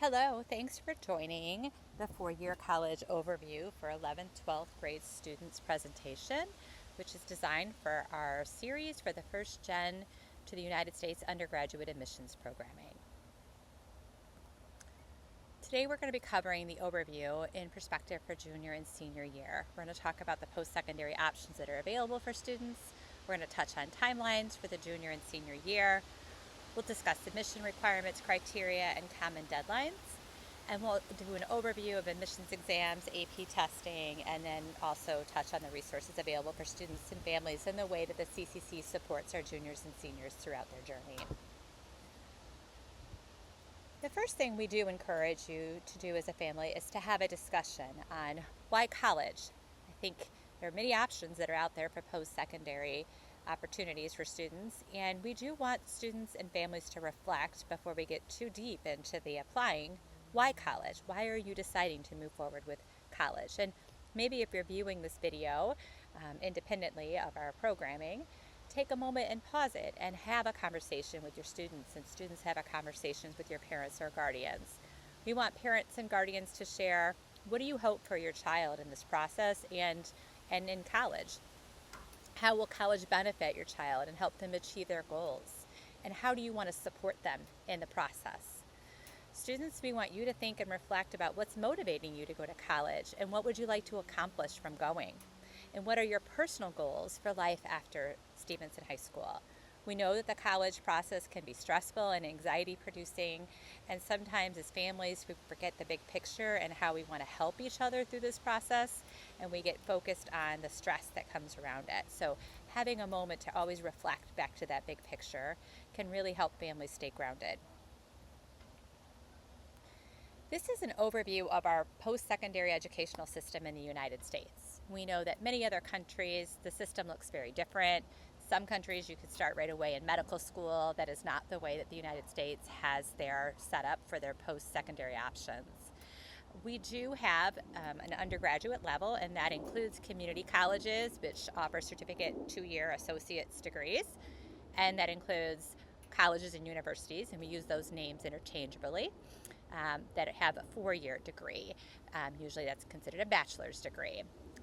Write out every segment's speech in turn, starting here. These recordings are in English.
Hello, thanks for joining the four-year college overview for 11th, 12th grade students presentation, which is designed for our series for the first gen to the United States undergraduate admissions programming. Today we're going to be covering the overview in perspective for junior and senior year. We're going to talk about the post-secondary options that are available for students. We're going to touch on timelines for the junior and senior year. We'll discuss admission requirements, criteria, and common deadlines. And we'll do an overview of admissions exams, AP testing, and then also touch on the resources available for students and families and the way that the CCC supports our juniors and seniors throughout their journey. The first thing we do encourage you to do as a family is to have a discussion on why college. I think there are many options that are out there for post-secondary opportunities for students, and we do want students and families to reflect before we get too deep into the applying. Why college? Why are you deciding to move forward with college? And maybe if you're viewing this video independently of our programming, take a moment and pause it and have a conversation with your students, and students have a conversation with your parents or guardians. We want parents and guardians to share, what do you hope for your child in this process and in college? How will college benefit your child and help them achieve their goals? And how do you want to support them in the process? Students, we want you to think and reflect about what's motivating you to go to college and what would you like to accomplish from going? And what are your personal goals for life after Stevenson High School? We know that the college process can be stressful and anxiety producing, and sometimes as families we forget the big picture and how we want to help each other through this process, and we get focused on the stress that comes around it. So having a moment to always reflect back to that big picture can really help families stay grounded. This is an overview of our post-secondary educational system in the United States. We know that many other countries, the system looks very different. Some countries you could start right away in medical school. That is not the way that the United States has their setup for their post-secondary options. We do have an undergraduate level, and that includes community colleges, which offer certificate 2-year associate's degrees, and that includes colleges and universities, and we use those names interchangeably, that have a 4-year degree. Usually that's considered a bachelor's degree.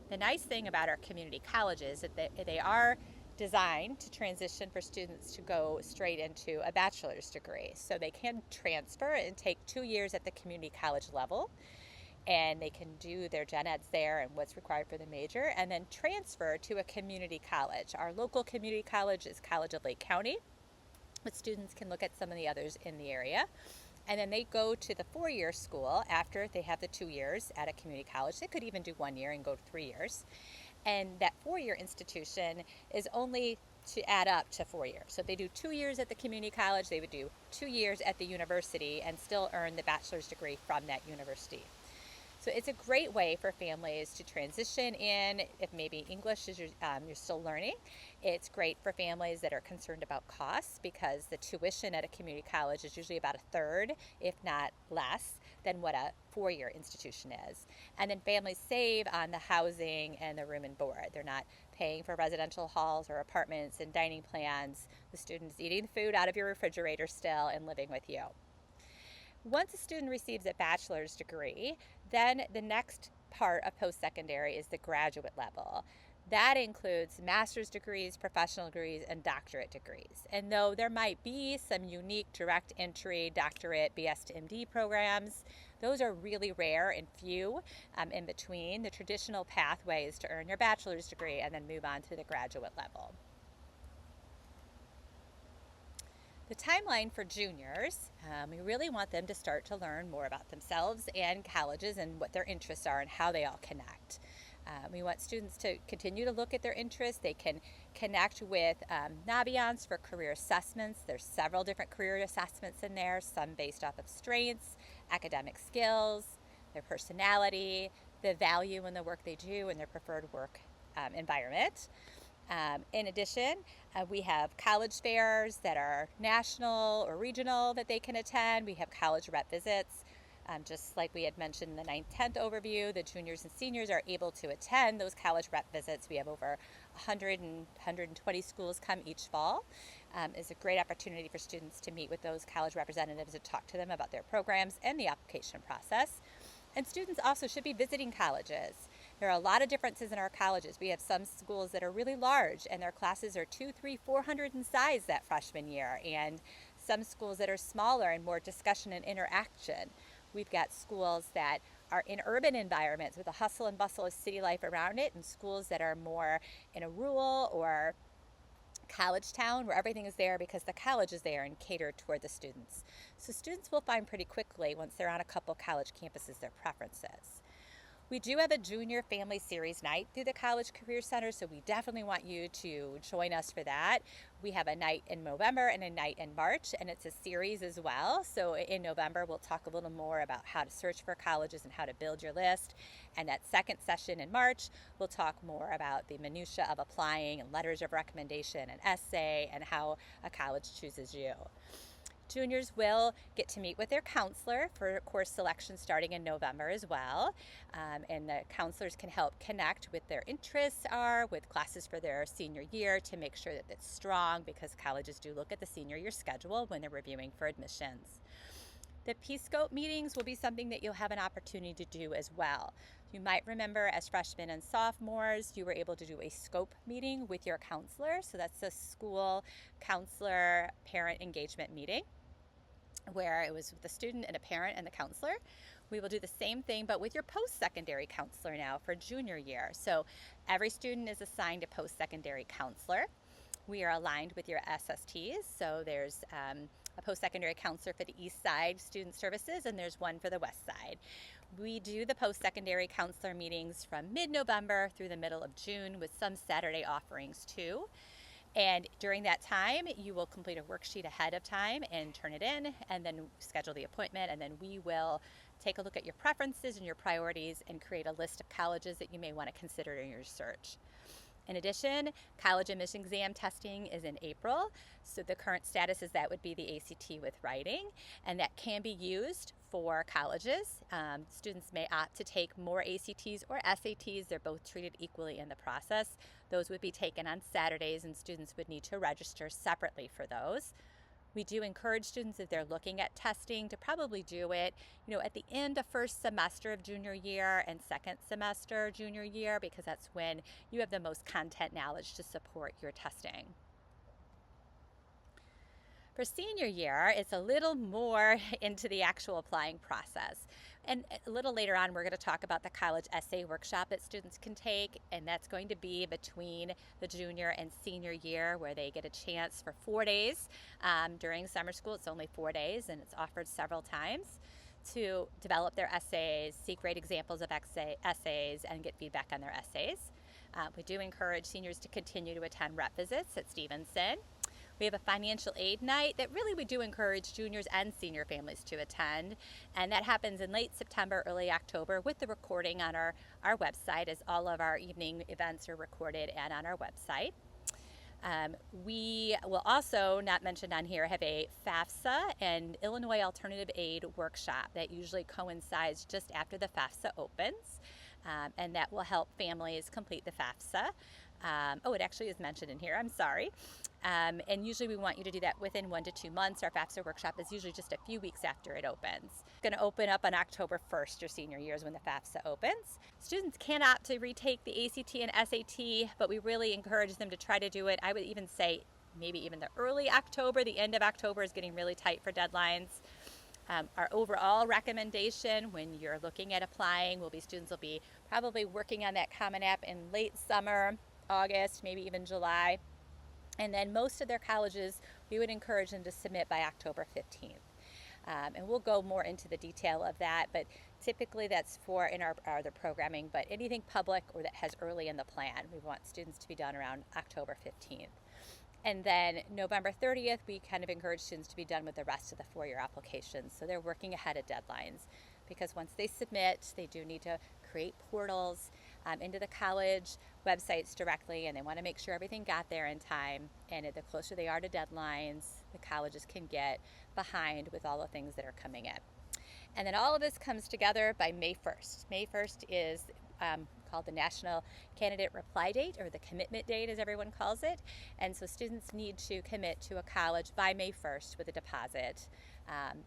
The nice thing about our community colleges is that they are designed to transition for students to go straight into a bachelor's degree. So they can transfer and take 2 years at the community college level, and they can do their gen eds there and what's required for the major, and then transfer to a community college. Our local community college is College of Lake County, but students can look at some of the others in the area. And then they go to the 4-year school after they have the 2 years at a community college. They could even do 1 year and go to 3 years. And that 4-year institution is only to add up to 4 years. So if they do 2 years at the community college, they would do 2 years at the university and still earn the bachelor's degree from that university. So it's a great way for families to transition in if maybe English is you're still learning. It's great for families that are concerned about costs because the tuition at a community college is usually about a third, if not less, than what a 4-year institution is. And then families save on the housing and the room and board. They're not paying for residential halls or apartments and dining plans. The student's eating food out of your refrigerator still and living with you. Once a student receives a bachelor's degree, then the next part of post-secondary is the graduate level. That includes master's degrees, professional degrees, and doctorate degrees. And though there might be some unique direct entry doctorate BS to MD programs, those are really rare and few in between. The traditional pathway is to earn your bachelor's degree and then move on to the graduate level. The timeline for juniors, we really want them to start to learn more about themselves and colleges and what their interests are and how they all connect. We want students to continue to look at their interests. They can connect with Naviance for career assessments. There's several different career assessments in there, some based off of strengths, academic skills, their personality, the value in the work they do, and their preferred work environment. In addition, we have college fairs that are national or regional that they can attend. We have college rep visits. Just like we had mentioned in the 9th, 10th overview, the juniors and seniors are able to attend those college rep visits. We have over 100 and 120 schools come each fall. is a great opportunity for students to meet with those college representatives and talk to them about their programs and the application process. And students also should be visiting colleges. There are a lot of differences in our colleges. We have some schools that are really large and their classes are 200, 300, 400 in size that freshman year, and some schools that are smaller and more discussion and interaction. We've got schools that are in urban environments with the hustle and bustle of city life around it, and schools that are more in a rural or college town where everything is there because the college is there and catered toward the students. So students will find pretty quickly once they're on a couple college campuses their preferences. We do have a junior family series night through the College Career Center, so we definitely want you to join us for that. We have a night in November and a night in March, and it's a series as well. So in November, we'll talk a little more about how to search for colleges and how to build your list. And that second session in March, we'll talk more about the minutia of applying and letters of recommendation and essay and how a college chooses you. Juniors will get to meet with their counselor for course selection starting in November as well. And the counselors can help connect with their interests are with classes for their senior year to make sure that it's strong, because colleges do look at the senior year schedule when they're reviewing for admissions. The P-Scope meetings will be something that you'll have an opportunity to do as well. You might remember as freshmen and sophomores, you were able to do a scope meeting with your counselor. So that's a school counselor parent engagement meeting where it was with the student and a parent and the counselor. We will do the same thing, but with your post-secondary counselor now for junior year. So every student is assigned a post-secondary counselor. We are aligned with your SSTs, so there's a post-secondary counselor for the East Side Student Services, and there's one for the West Side. We do the post-secondary counselor meetings from mid-November through the middle of June with some Saturday offerings too. And during that time, you will complete a worksheet ahead of time and turn it in, and then schedule the appointment, and then we will take a look at your preferences and your priorities and create a list of colleges that you may want to consider in your search. In addition, college admission exam testing is in April, so the current status is that would be the ACT with writing, and that can be used for colleges. Students may opt to take more ACTs or SATs. They're both treated equally in the process. Those would be taken on Saturdays, and students would need to register separately for those. We do encourage students, if they're looking at testing, to probably do it, at the end of first semester of junior year and second semester junior year, because that's when you have the most content knowledge to support your testing. For senior year, it's a little more into the actual applying process. And a little later on, we're going to talk about the college essay workshop that students can take, and that's going to be between the junior and senior year, where they get a chance for 4 days. During summer school, it's only 4 days, and it's offered several times to develop their essays, seek great examples of essays, and get feedback on their essays. We do encourage seniors to continue to attend rep visits at Stevenson. We have a financial aid night that really we do encourage juniors and senior families to attend, and that happens in late September, early October, with the recording on our website, as all of our evening events are recorded and on our website. We will also, not mentioned on here, have a FAFSA and Illinois Alternative Aid workshop that usually coincides just after the FAFSA opens, and that will help families complete the FAFSA. It actually is mentioned in here, I'm sorry. And usually we want you to do that within 1 to 2 months. Our FAFSA workshop is usually just a few weeks after it opens. It's going to open up on October 1st, your senior year is when the FAFSA opens. Students can opt to retake the ACT and SAT, but we really encourage them to try to do it. I would even say maybe even the early October. The end of October is getting really tight for deadlines. Our overall recommendation when you're looking at applying will be students will be probably working on that Common App in late summer, August, maybe even July. And then most of their colleges, we would encourage them to submit by October 15th. And we'll go more into the detail of that, but typically that's for in our other programming, but anything public or that has early in the plan, we want students to be done around October 15th. And then November 30th, we kind of encourage students to be done with the rest of the 4-year applications. So they're working ahead of deadlines, because once they submit, they do need to create portals into the college websites directly, and they want to make sure everything got there in time. And the closer they are to deadlines, the colleges can get behind with all the things that are coming in. And then all of this comes together by May 1st. May 1st is called the National Candidate Reply Date, or the commitment date as everyone calls it. And so students need to commit to a college by May 1st with a deposit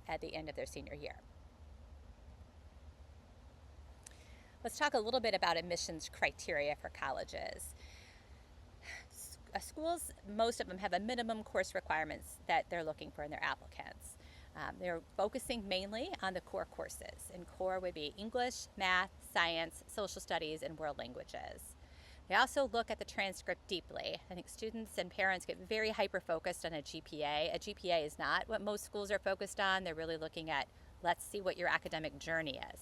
at the end of their senior year. Let's talk a little bit about admissions criteria for colleges. Schools, most of them have a minimum course requirements that they're looking for in their applicants. They're focusing mainly on the core courses, and core would be English, math, science, social studies, and world languages. They also look at the transcript deeply. I think students and parents get very hyper-focused on a GPA. A GPA is not what most schools are focused on. They're really looking at, let's see what your academic journey is.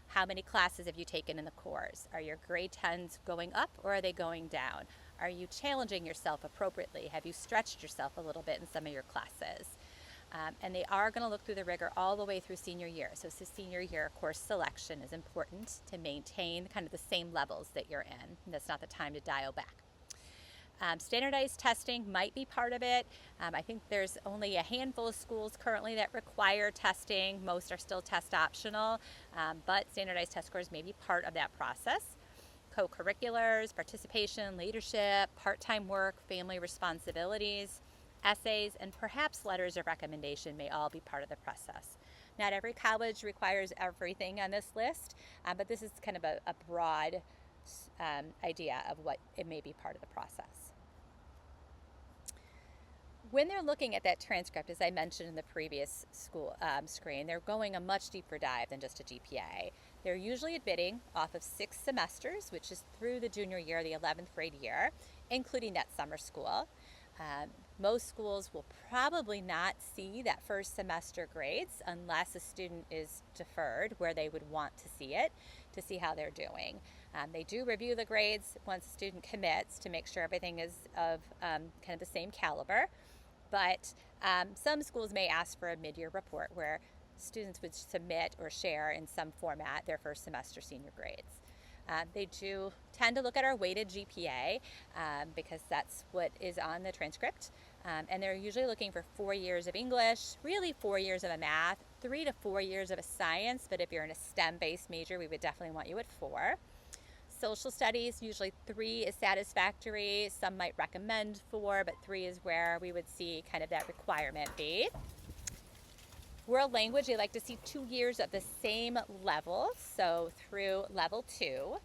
How many classes have you taken in the course? Are your grade 10s going up or are they going down? Are you challenging yourself appropriately? Have you stretched yourself a little bit in some of your classes? And they are going to look through the rigor all the way through senior year. So senior year course selection is important to maintain kind of the same levels that you're in. And that's not the time to dial back. Standardized testing might be part of it. I think there's only a handful of schools currently that require testing. Most are still test optional, but standardized test scores may be part of that process. Co-curriculars, participation, leadership, part-time work, family responsibilities, essays, and perhaps letters of recommendation may all be part of the process. Not every college requires everything on this list, but this is kind of a broad idea of what it may be part of the process. When they're looking at that transcript, as I mentioned in the previous screen, they're going a much deeper dive than just a GPA. They're usually admitting off of 6 semesters, which is through the junior year, the 11th grade year, including that summer school. Most schools will probably not see that first semester grades unless a student is deferred, where they would want to see it to see how they're doing. They do review the grades once a student commits to make sure everything is of kind of the same caliber. But some schools may ask for a mid-year report where students would submit or share in some format their first semester senior grades. They do tend to look at our weighted GPA because that's what is on the transcript. And they're usually looking for 4 years of English, really 4 years of a math, 3 to 4 years of a science, but if you're in a STEM-based major, we would definitely want you at 4. Social studies, usually 3 is satisfactory. Some might recommend 4, but 3 is where we would see kind of that requirement be. World language, they like to see 2 years of the same level, so through level 2.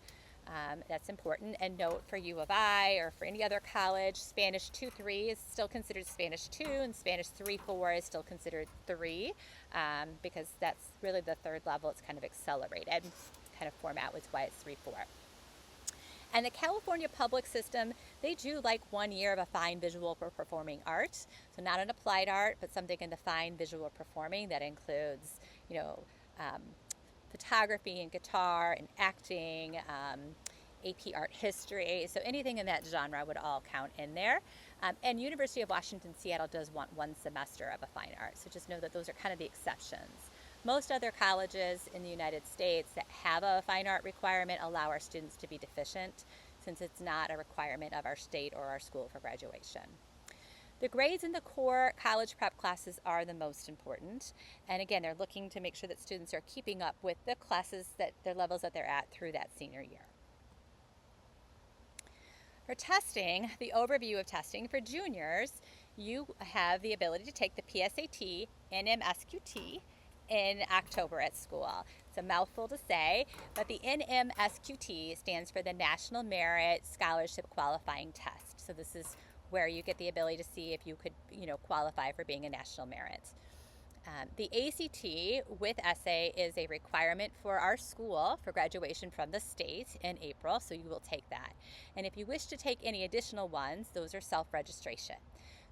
That's important. And note for U of I or for any other college, Spanish 2-3 is still considered Spanish 2, and Spanish 3-4 is still considered 3 because that's really the third level. It's kind of accelerated kind of format, was why it's 3-4. And the California public system, they do like 1 year of a fine visual or performing art. So not an applied art, but something in the fine visual performing that includes, photography and guitar and acting, AP art history. So anything in that genre would all count in there. And University of Washington, Seattle does want 1 semester of a fine art. So just know that those are kind of the exceptions. Most other colleges in the United States that have a fine art requirement allow our students to be deficient, since it's not a requirement of our state or our school for graduation. The grades in the core college prep classes are the most important. And again, they're looking to make sure that students are keeping up with the classes, that their levels that they're at through that senior year. For testing, the overview of testing for juniors, you have the ability to take the PSAT and MSQT in October at school. It's a mouthful to say, but the NMSQT stands for the National Merit Scholarship Qualifying Test. So this is where you get the ability to see if you could, qualify for being a national merit. The ACT with essay is a requirement for our school for graduation from the state in April, so you will take that. And if you wish to take any additional ones, those are self-registration.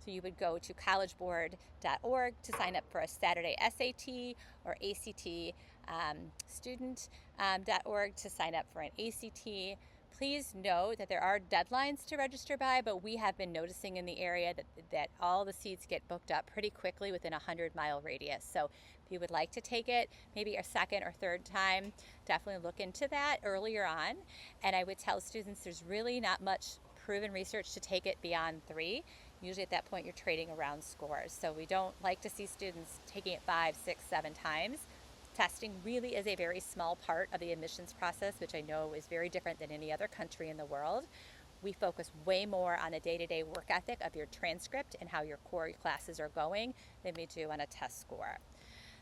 So you would go to collegeboard.org to sign up for a Saturday SAT, or ACT student.org to sign up for an ACT. Please note that there are deadlines to register by, but we have been noticing in the area that all the seats get booked up pretty quickly within a 100-mile radius. So if you would like to take it maybe a second or third time, definitely look into that earlier on. And I would tell students there's really not much proven research to take it beyond 3. Usually at that point you're trading around scores. So we don't like to see students taking it 5, 6, 7 times. Testing really is a very small part of the admissions process, which I know is very different than any other country in the world. We focus way more on the day-to-day work ethic of your transcript and how your core classes are going than we do on a test score.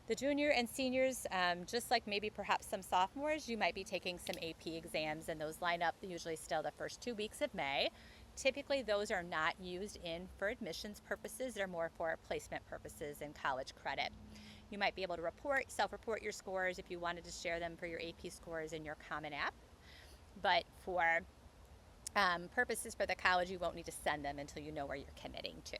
The junior and seniors, just like maybe perhaps some sophomores, you might be taking some AP exams, and those line up usually still the first 2 weeks of May. Typically, those are not used in for admissions purposes. They're more for placement purposes and college credit. You might be able to self-report your scores if you wanted to share them for your AP scores in your Common App. But for purposes for the college, you won't need to send them until you know where you're committing to.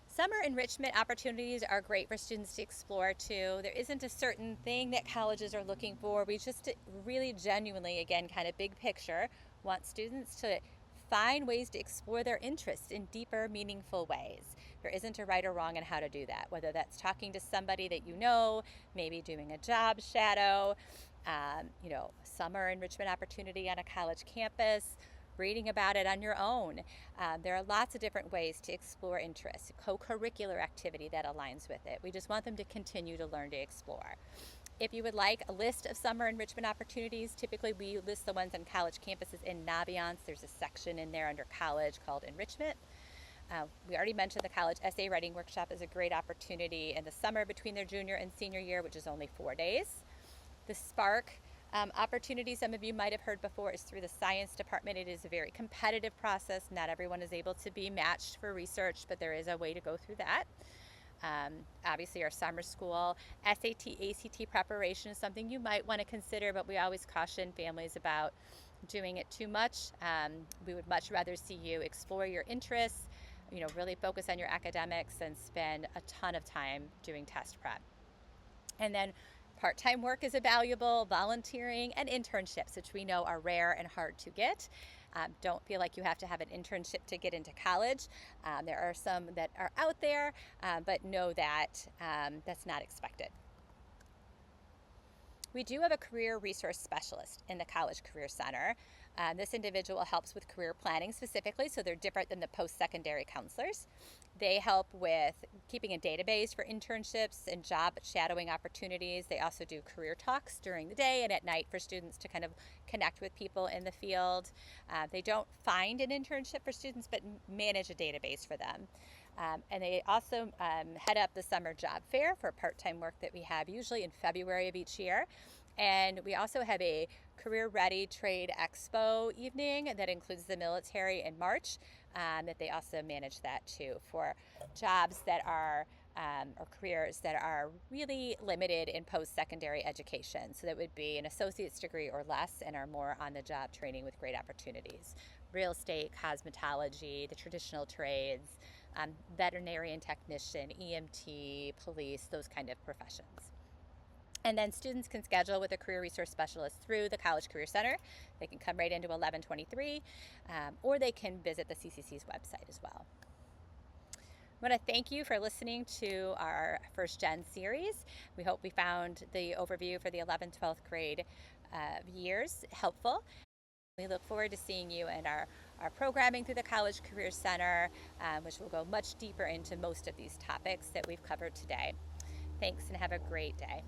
Summer enrichment opportunities are great for students to explore too. There isn't a certain thing that colleges are looking for. We just really genuinely, again, kind of big picture, want students to find ways to explore their interests in deeper, meaningful ways. There isn't a right or wrong in how to do that, whether that's talking to somebody that you know, maybe doing a job shadow, summer enrichment opportunity on a college campus, reading about it on your own. There are lots of different ways to explore interests, co-curricular activity that aligns with it. We just want them to continue to learn to explore. If you would like a list of summer enrichment opportunities, typically we list the ones on college campuses in Naviance. There's a section in there under college called enrichment. We already mentioned the college essay writing workshop is a great opportunity in the summer between their junior and senior year, which is only 4 days. The Spark opportunity, some of you might have heard before, is through the science department. It is a very competitive process. Not everyone is able to be matched for research, but there is a way to go through that. Obviously, our summer school SAT, ACT preparation is something you might want to consider, but we always caution families about doing it too much. We would much rather see you explore your interests, really focus on your academics and spend a ton of time doing test prep. And then part-time work is valuable, volunteering, and internships, which we know are rare and hard to get. Don't feel like you have to have an internship to get into college. There are some that are out there, but know that that's not expected. We do have a career resource specialist in the College Career Center. This individual helps with career planning specifically, so they're different than the post-secondary counselors. They help with keeping a database for internships and job shadowing opportunities. They also do career talks during the day and at night for students to kind of connect with people in the field. They don't find an internship for students, but manage a database for them. And they also head up the summer job fair for part-time work that we have usually in February of each year. And we also have a Career Ready Trade Expo evening that includes the military in March, that they also manage that too for jobs that are or careers that are really limited in post-secondary education. So that would be an associate's degree or less and are more on-the-job training with great opportunities. Real estate, cosmetology, the traditional trades, veterinarian technician, EMT, police, those kind of professions. And then students can schedule with a career resource specialist through the College Career Center. They can come right into 1123, or they can visit the CCC's website as well. I want to thank you for listening to our First Gen series. We hope we found the overview for the 11th, 12th grade years helpful. We look forward to seeing you in our programming through the College Career Center, which will go much deeper into most of these topics that we've covered today. Thanks and have a great day.